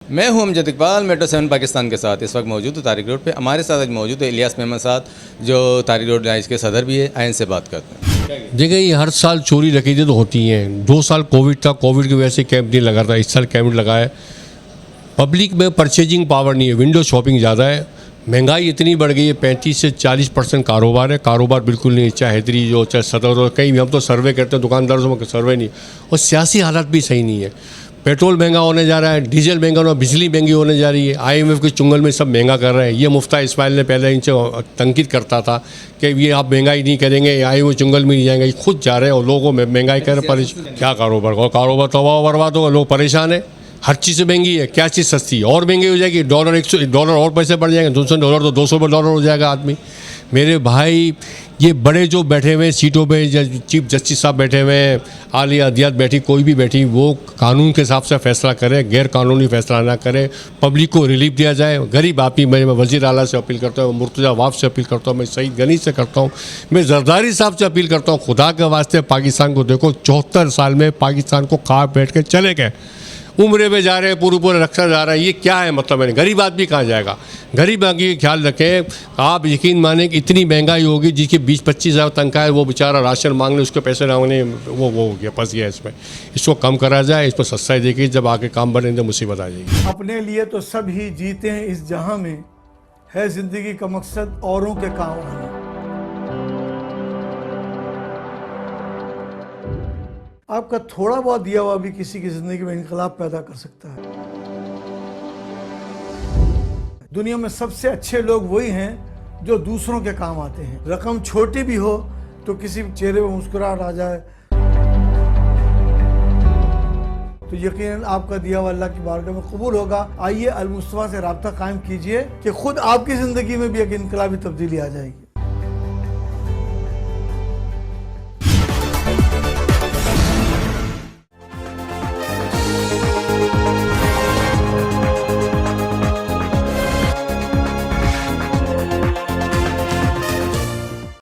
मैं हूं अमजद इकबाल, मेट्रो 7 पाकिस्तान के साथ इस वक्त मौजूद हूँ तारिक रोड पे। हमारे साथ आज मौजूद है इलियास मेमन साहब, जो तारिक रोड राइज के सदर भी है। आइन से बात करते हैं। देखिए, ये हर साल चोरी डकैती तो होती हैं। 2 साल कोविड था, कोविड की वजह से कैंप नहीं लगा था। इस साल कैंप लगा है। पब्लिक में परचेजिंग पावर नहीं है, विंडो शॉपिंग ज़्यादा है। महंगाई इतनी बढ़ गई है, 35 से 40% कारोबार है। कारोबार बिल्कुल नहीं, चाहे हैदरी हो चाहे सदर हो, कहीं भी हम तो सर्वे करते हैं, दुकानदारों में सर्वे नहीं। और सियासी हालात भी सही नहीं है। पेट्रोल महंगा होने जा रहा है, डीजल महंगा होना, बिजली महंगी होने जा रही है। IMF के चुंगल में सब महंगा कर रहे हैं। ये मुफ्ता इस्माइल ने पहले इनसे तंकीद करता था कि ये आप महंगाई नहीं करेंगे, IMF चुंगल में नहीं जाएंगे। खुद जा रहे हैं और लोगों में महंगाई कर रहे हैं। क्या कारोबार हो, कारोबार तबाह बर्बाद होगा, लोग परेशान है। हर चीज़ महंगी है, क्या चीज़ सस्ती है? और महंगी हो जाएगी। $100 और पैसे बढ़ जाएंगे। $200 तो $200 हो जाएगा आदमी। मेरे भाई, ये बड़े जो बैठे हुए सीटों पे, चीफ जस्टिस साहब बैठे हुए हैं, आलिया अदियात बैठी, कोई भी बैठी, वो कानून के हिसाब से फैसला करे, गैर कानूनी फैसला ना करे। पब्लिक को रिलीफ दिया जाए। गरीब आदमी, मैं वज़ीर आला से अपील करता हूँ, मुर्तज़ा वाफ से अपील करता हूँ, मैं सईद गनी से करता हूँ, मैं जरदारी साहब से अपील करता हूँ। खुदा के वास्ते पाकिस्तान को देखो। 74 साल में पाकिस्तान को खा बैठ के चले गए। उम्रे में जा रहे हैं, पूरे रक्षा जा रहा है। ये क्या है मतलब? है गरीब आदमी कहाँ जाएगा? गरीब आदमी का ख्याल रखें। आप यकीन माने कि इतनी महंगाई होगी, जिसकी 20-25 हज़ार तनख्वाह है, वो बेचारा राशन मांगने, उसके पैसे ना होने, वो हो गया, फंस गया इसमें। इसको कम करा जाए, इस पर सस्ताई देखिए। जब आगे काम बने तो मुसीबत आ जाएगी। अपने लिए तो सब ही जीते हैं इस जहां में, है जिंदगी का मकसद औरों के काम आना। आपका थोड़ा बहुत दिया हुआ भी किसी की जिंदगी में इनकलाब पैदा कर सकता है। दुनिया में सबसे अच्छे लोग वही हैं जो दूसरों के काम आते हैं। रकम छोटी भी हो तो किसी चेहरे पर मुस्कुराहट आ जाए तो यकीनन आपका दिया हुआ अल्लाह की बारगाह में कबूल होगा। आइए अल मुस्तफा से राब्ता कायम कीजिए कि खुद आपकी जिंदगी में भी एक इनकलाबी तब्दीली आ जाएगी।